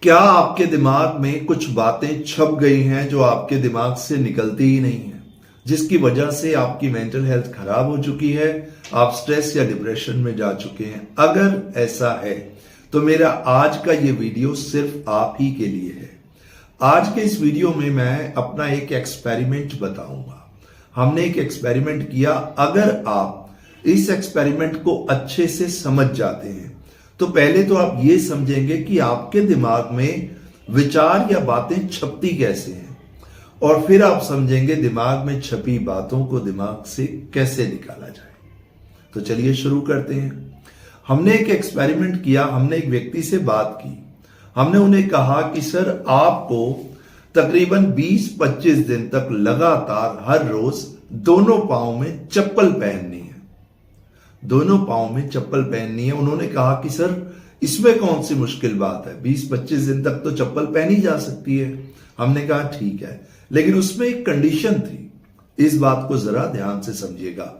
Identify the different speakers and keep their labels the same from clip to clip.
Speaker 1: क्या आपके दिमाग में कुछ बातें छप गई हैं जो आपके दिमाग से निकलती ही नहीं है, जिसकी वजह से आपकी मेंटल हेल्थ खराब हो चुकी है, आप स्ट्रेस या डिप्रेशन में जा चुके हैं? अगर ऐसा है तो मेरा आज का ये वीडियो सिर्फ आप ही के लिए है। आज के इस वीडियो में मैं अपना एक एक्सपेरिमेंट बताऊंगा। हमने एक एक्सपेरिमेंट किया। अगर आप इस एक्सपेरिमेंट को अच्छे से समझ जाते हैं तो पहले तो आप ये समझेंगे कि आपके दिमाग में विचार या बातें छपती कैसे हैं, और फिर आप समझेंगे दिमाग में छपी बातों को दिमाग से कैसे निकाला जाए। तो चलिए शुरू करते हैं। हमने एक एक्सपेरिमेंट किया। हमने एक व्यक्ति से बात की। हमने उन्हें कहा कि सर, आपको तकरीबन 20-25 दिन तक लगातार हर रोज दोनों पांव में चप्पल पहननी है। दोनों पांव में चप्पल पहननी है। उन्होंने कहा कि सर, इसमें कौन सी मुश्किल बात है, 20-25 दिन तक तो चप्पल पहनी जा सकती है। हमने कहा ठीक है, लेकिन उसमें एक कंडीशन थी। इस बात को जरा ध्यान से समझिएगा।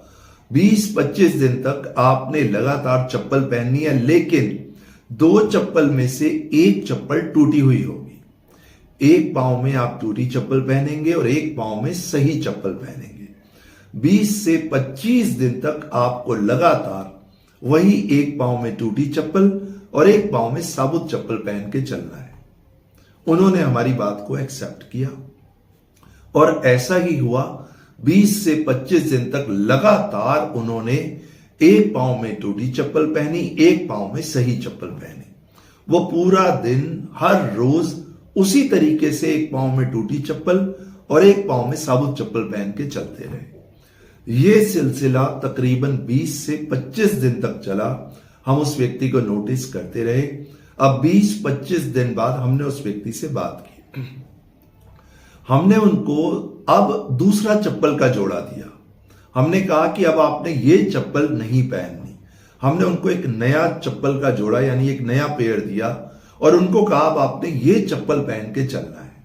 Speaker 1: 20-25 दिन तक आपने लगातार चप्पल पहननी है, लेकिन दो चप्पल में से एक चप्पल टूटी हुई होगी। एक पांव में आप टूटी चप्पल पहनेंगे और एक पांव में सही चप्पल पहनेंगे। 20 से 25 दिन तक आपको लगातार वही एक पांव में टूटी चप्पल और एक पांव में साबुत चप्पल पहन के चलना है। उन्होंने हमारी बात को एक्सेप्ट किया और ऐसा ही हुआ। 20 से 25 दिन तक लगातार उन्होंने एक पांव में टूटी चप्पल पहनी, एक पांव में सही चप्पल पहनी। वो पूरा दिन हर रोज उसी तरीके से एक पांव में टूटी चप्पल और एक पांव में साबुत चप्पल पहन के चलते रहे। यह सिलसिला तकरीबन 20 से 25 दिन तक चला। हम उस व्यक्ति को नोटिस करते रहे। अब 20-25 दिन बाद हमने उस व्यक्ति से बात की। हमने उनको अब दूसरा चप्पल का जोड़ा दिया। हमने कहा कि अब आपने ये चप्पल नहीं पहननी। हमने उनको एक नया चप्पल का जोड़ा यानी एक नया पेयर दिया और उनको कहा अब आपने ये चप्पल पहन के चलना है।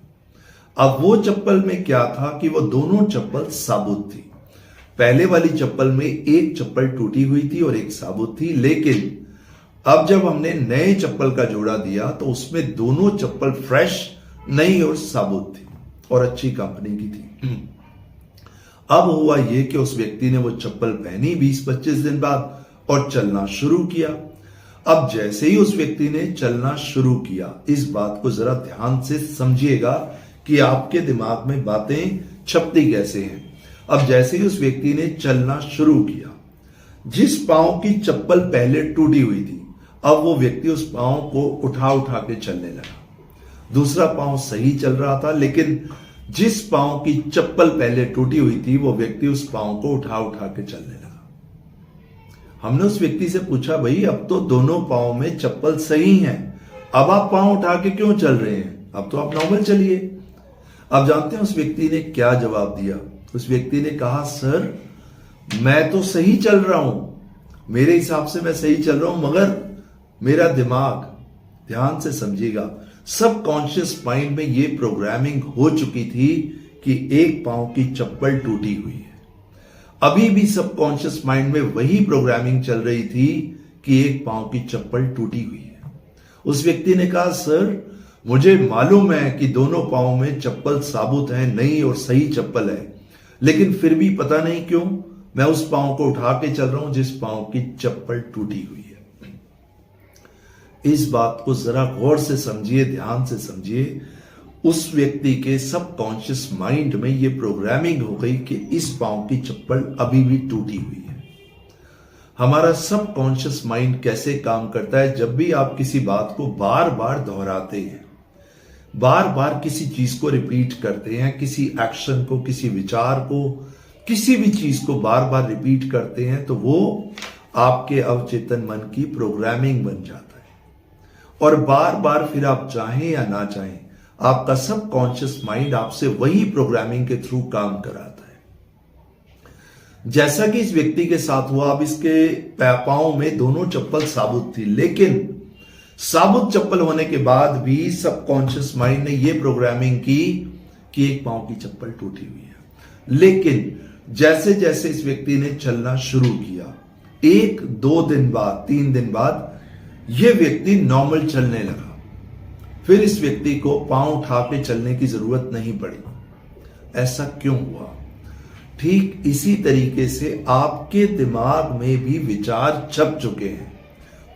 Speaker 1: अब वो चप्पल में क्या था कि वो दोनों चप्पल साबुत थी। पहले वाली चप्पल में एक चप्पल टूटी हुई थी और एक साबुत थी, लेकिन अब जब हमने नए चप्पल का जोड़ा दिया तो उसमें दोनों चप्पल फ्रेश, नई और साबुत थी और अच्छी कंपनी की थी। अब हुआ यह कि उस व्यक्ति ने वो चप्पल पहनी 20-25 दिन बाद और चलना शुरू किया। अब जैसे ही उस व्यक्ति ने चलना शुरू किया, इस बात को जरा ध्यान से समझिएगा कि आपके दिमाग में बातें छपती कैसे हैं। अब जैसे ही उस व्यक्ति ने चलना शुरू किया, जिस पांव की चप्पल पहले टूटी हुई थी, अब वो व्यक्ति उस पांव को उठा उठा के चलने लगा। दूसरा पांव सही चल रहा था, लेकिन जिस पांव की चप्पल पहले टूटी हुई थी, वो व्यक्ति उस पांव को उठा उठा के चलने लगा। हमने उस व्यक्ति से पूछा, भाई अब तो दोनों पांव में चप्पल सही हैं, अब आप पांव उठा के क्यों चल रहे हैं? अब तो आप नॉर्मल चलिए। अब जानते हैं उस व्यक्ति ने क्या जवाब दिया? उस व्यक्ति ने कहा, सर, मैं तो सही चल रहा हूं, मेरे हिसाब से मैं सही चल रहा हूं, मगर मेरा दिमाग, ध्यान से समझिएगा, सबकॉन्शियस माइंड में ये प्रोग्रामिंग हो चुकी थी कि एक पांव की चप्पल टूटी हुई है। अभी भी सबकॉन्शियस माइंड में वही प्रोग्रामिंग चल रही थी कि एक पांव की चप्पल टूटी हुई है। उस व्यक्ति ने कहा, सर, मुझे मालूम है कि दोनों पांव में चप्पल साबुत है, नई और सही चप्पल है, लेकिन फिर भी पता नहीं क्यों मैं उस पांव को उठा के चल रहा हूं जिस पांव की चप्पल टूटी हुई है। इस बात को जरा गौर से समझिए, ध्यान से समझिए। उस व्यक्ति के सबकॉन्शियस माइंड में यह प्रोग्रामिंग हो गई कि इस पांव की चप्पल अभी भी टूटी हुई है। हमारा सबकॉन्शियस माइंड कैसे काम करता है? जब भी आप किसी बात को बार बार दोहराते हैं, बार बार किसी चीज को रिपीट करते हैं, किसी एक्शन को, किसी विचार को, किसी भी चीज को बार बार रिपीट करते हैं, तो वो आपके अवचेतन मन की प्रोग्रामिंग बन जाता है। और बार बार फिर आप चाहें या ना चाहें, आपका सबकॉन्शियस माइंड आपसे वही प्रोग्रामिंग के थ्रू काम कराता है। जैसा कि इस व्यक्ति के साथ हुआ। अब इसके पांव में दोनों चप्पल साबुत थी, लेकिन साबुत चप्पल होने के बाद भी सबकॉन्शियस माइंड ने यह प्रोग्रामिंग की कि एक पांव की चप्पल टूटी हुई है। लेकिन जैसे जैसे इस व्यक्ति ने चलना शुरू किया, 1-2 दिन बाद, 3 दिन बाद, यह व्यक्ति नॉर्मल चलने लगा। फिर इस व्यक्ति को पांव उठा के चलने की जरूरत नहीं पड़ी। ऐसा क्यों हुआ? ठीक इसी तरीके से आपके दिमाग में भी विचार छप चुके हैं।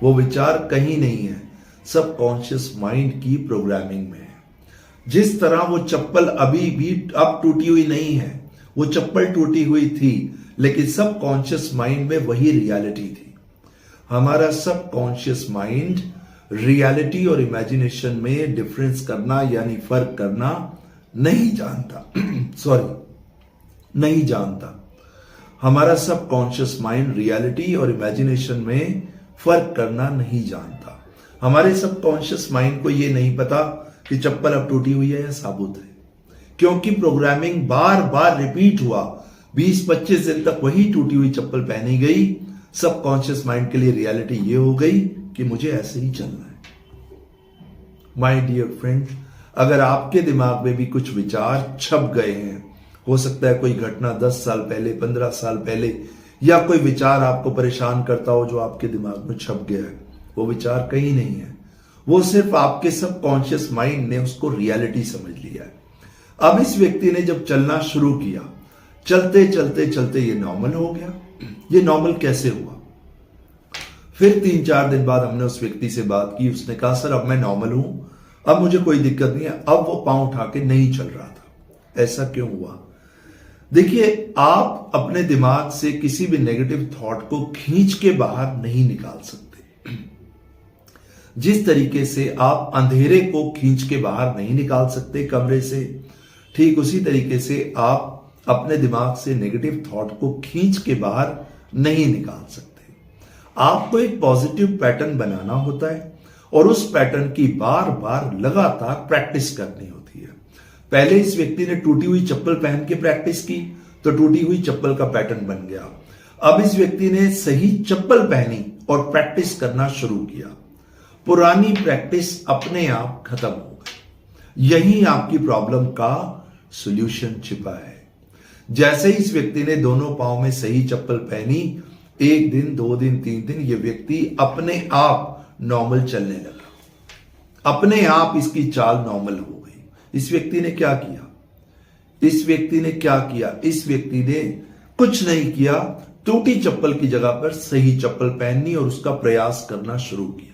Speaker 1: वो विचार कहीं नहीं है, सबकॉन्शियस माइंड की प्रोग्रामिंग में है। जिस तरह वो चप्पल अभी भी अब टूटी हुई नहीं है, वो चप्पल टूटी हुई थी, लेकिन सबकॉन्शियस माइंड में वही रियलिटी थी। हमारा सबकॉन्शियस माइंड रियलिटी और इमेजिनेशन में डिफरेंस करना यानी फर्क करना नहीं जानता। नहीं जानता। हमारा सबकॉन्शियस माइंड रियलिटी और इमेजिनेशन में फर्क करना नहीं जानता। हमारे सबकॉन्शियस माइंड को यह नहीं पता कि चप्पल अब टूटी हुई है या साबुत है, क्योंकि प्रोग्रामिंग बार बार रिपीट हुआ। 20-25 दिन तक वही टूटी हुई चप्पल पहनी गई। सबकॉन्शियस माइंड के लिए रियलिटी ये हो गई कि मुझे ऐसे ही चलना है। माय डियर फ्रेंड, अगर आपके दिमाग में भी कुछ विचार छप गए हैं, हो सकता है कोई घटना 10 साल पहले, 15 साल पहले, या कोई विचार आपको परेशान करता हो जो आपके दिमाग में छप गया है, वो विचार कहीं नहीं है, वो सिर्फ आपके सबकॉन्शियस माइंड ने उसको रियलिटी समझ लिया है। अब इस व्यक्ति ने जब चलना शुरू किया, चलते चलते चलते ये नॉर्मल हो गया। ये नॉर्मल कैसे हुआ? फिर 3-4 दिन बाद हमने उस व्यक्ति से बात की। उसने कहा सर अब मैं नॉर्मल हूं, अब मुझे कोई दिक्कत नहीं है। अब वो पांव उठा के नहीं चल रहा था। ऐसा क्यों हुआ? देखिए, आप अपने दिमाग से किसी भी नेगेटिव थॉट को खींच के बाहर नहीं निकाल सकते। जिस तरीके से आप अंधेरे को खींच के बाहर नहीं निकाल सकते कमरे से, ठीक उसी तरीके से आप अपने दिमाग से नेगेटिव थॉट को खींच के बाहर नहीं निकाल सकते। आपको एक पॉजिटिव पैटर्न बनाना होता है और उस पैटर्न की बार बार लगातार प्रैक्टिस करनी होती है। पहले इस व्यक्ति ने टूटी हुई चप्पल पहन के प्रैक्टिस की तो टूटी हुई चप्पल का पैटर्न बन गया। अब इस व्यक्ति ने सही चप्पल पहनी और प्रैक्टिस करना शुरू किया। पुरानी प्रैक्टिस अपने आप खत्म हो गई। यही आपकी प्रॉब्लम का सॉल्यूशन छिपा है। जैसे ही इस व्यक्ति ने दोनों पांव में सही चप्पल पहनी, 1 दिन, 2 दिन, 3 दिन, ये व्यक्ति अपने आप नॉर्मल चलने लगा। अपने आप इसकी चाल नॉर्मल हो गई। इस व्यक्ति ने क्या किया? इस व्यक्ति ने कुछ नहीं किया, टूटी चप्पल की जगह पर सही चप्पल पहननी और उसका प्रयास करना शुरू किया।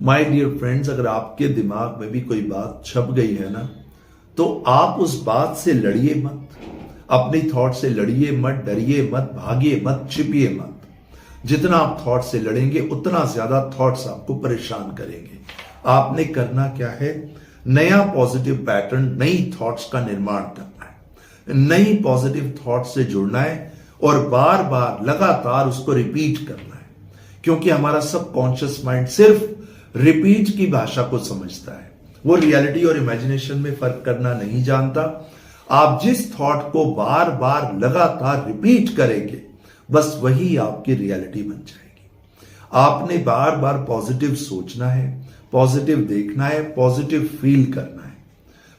Speaker 1: माय डियर फ्रेंड्स, अगर आपके दिमाग में भी कोई बात छप गई है ना, तो आप उस बात से लड़िए मत। अपनी थॉट से लड़िए मत, डरिए मत, भागिए मत, छिपिए मत। जितना आप थॉट से लड़ेंगे उतना ज्यादा थॉट्स आपको परेशान करेंगे। आपने करना क्या है? नया पॉजिटिव पैटर्न, नई थॉट्स का निर्माण करना है, नई पॉजिटिव थॉट से जुड़ना है और बार बार लगातार उसको रिपीट करना है, क्योंकि हमारा सबकॉन्शियस माइंड सिर्फ रिपीट की भाषा को समझता है। वो रियलिटी और इमेजिनेशन में फर्क करना नहीं जानता। आप जिस थॉट को बार बार लगातार रिपीट करेंगे, बस वही आपकी रियलिटी बन जाएगी। आपने बार बार पॉजिटिव सोचना है, पॉजिटिव देखना है, पॉजिटिव फील करना है,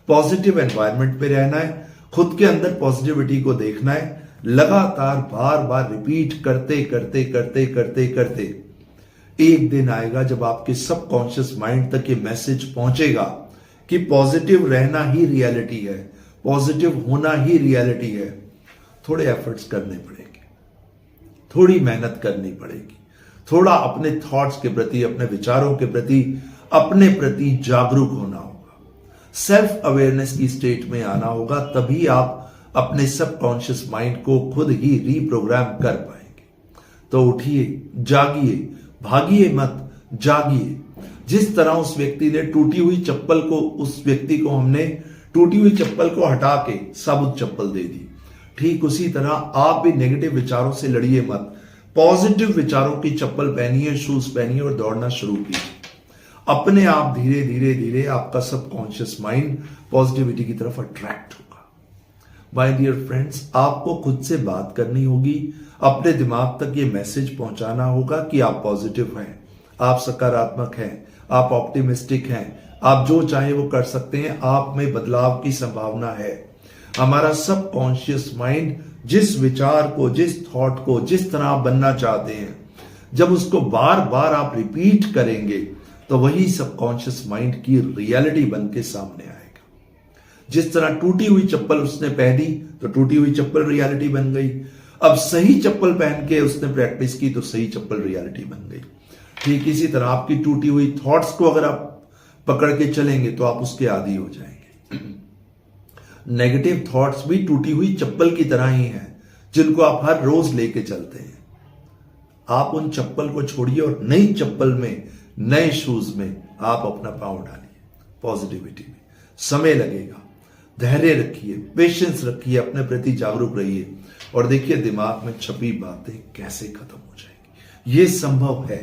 Speaker 1: पॉजिटिव एनवायरनमेंट में रहना है, खुद के अंदर पॉजिटिविटी को देखना है। लगातार बार बार रिपीट करते करते करते करते करते एक दिन आएगा जब आपके सबकॉन्शियस माइंड तक ये मैसेज पहुंचेगा कि पॉजिटिव रहना ही रियलिटी है, पॉजिटिव होना ही रियलिटी है। थोड़े एफर्ट्स करने पड़ेंगे, थोड़ी मेहनत करनी पड़ेगी, थोड़ा अपने थॉट्स के प्रति, अपने विचारों के प्रति, अपने प्रति जागरूक होना होगा, सेल्फ अवेयरनेस की स्टेट में आना होगा। तभी आप अपने सबकॉन्शियस माइंड को खुद ही रीप्रोग्राम कर पाएंगे। तो उठिए, जागिए, भागिए मत, जागिए। जिस तरह उस व्यक्ति ने टूटी हुई चप्पल को, उस व्यक्ति को हमने टूटी हुई चप्पल को हटा के साबुत चप्पल दे दी, ठीक उसी तरह आप भी नेगेटिव विचारों से लड़िए मत। पॉजिटिव विचारों की चप्पल पहनिए, शूज पहनिए और दौड़ना शुरू कीजिए। अपने आप धीरे धीरे धीरे आपका सबकॉन्शियस माइंड पॉजिटिविटी की तरफ अट्रैक्ट होगा। माय डियर फ्रेंड्स, आपको खुद से बात करनी होगी, अपने दिमाग तक ये मैसेज पहुंचाना होगा कि आप पॉजिटिव हैं, आप सकारात्मक हैं, आप ऑप्टिमिस्टिक हैं, आप जो चाहे वो कर सकते हैं, आप में बदलाव की संभावना है। हमारा सबकॉन्शियस माइंड जिस विचार को, जिस थॉट को, जिस तरह आप बनना चाहते हैं, जब उसको बार बार आप रिपीट करेंगे तो वही सबकॉन्शियस माइंड की रियलिटी बन के सामने आएगा। जिस तरह टूटी हुई चप्पल उसने पहनी तो टूटी हुई चप्पल रियलिटी बन गई। अब सही चप्पल पहन के उसने प्रैक्टिस की तो सही चप्पल रियलिटी बन गई। ठीक इसी तरह आपकी टूटी हुई थॉट्स को अगर आप पकड़ के चलेंगे तो आप उसके आदी हो जाएंगे। नेगेटिव थॉट्स भी टूटी हुई चप्पल की तरह ही हैं, जिनको आप हर रोज लेके चलते हैं। आप उन चप्पल को छोड़िए और नई चप्पल में, नए शूज में आप अपना पांव डालिए। पॉजिटिविटी में समय लगेगा, धैर्य रखिए, पेशेंस रखिए, अपने प्रति जागरूक रहिए और देखिए दिमाग में छपी बातें कैसे खत्म हो जाएंगी। ये संभव है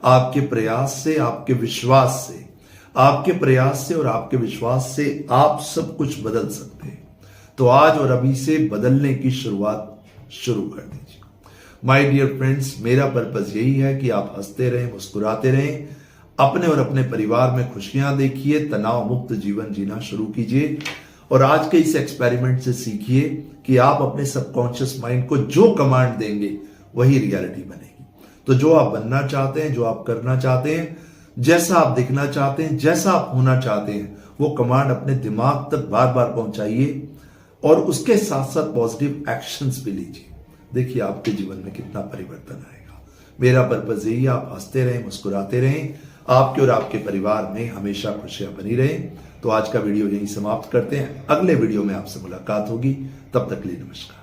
Speaker 1: आपके प्रयास से, आपके विश्वास से। आपके प्रयास से और आपके विश्वास से आप सब कुछ बदल सकते हैं। तो आज और अभी से बदलने की शुरुआत शुरू कर दीजिए। माय डियर फ्रेंड्स, मेरा पर्पस यही है कि आप हंसते रहें, मुस्कुराते रहें, अपने और अपने परिवार में खुशियां देखिए, तनाव मुक्त जीवन जीना शुरू कीजिए और आज के इस एक्सपेरिमेंट से सीखिए कि आप अपने सबकॉन्शियस माइंड को जो कमांड देंगे वही रियलिटी बनेगी। तो जो आप बनना चाहते हैं, जो आप करना चाहते हैं, जैसा आप दिखना चाहते हैं, जैसा आप होना चाहते हैं, वो कमांड अपने दिमाग तक बार बार पहुंचाइए और उसके साथ साथ पॉजिटिव एक्शंस भी लीजिए। देखिए आपके जीवन में कितना परिवर्तन आएगा। मेरा पर्पस यही है, आप हंसते रहें, मुस्कुराते रहें, आपके और आपके परिवार में हमेशा खुशियां बनी रहें। तो आज का वीडियो यहीं समाप्त करते हैं। अगले वीडियो में आपसे मुलाकात होगी, तब तक के लिए नमस्कार।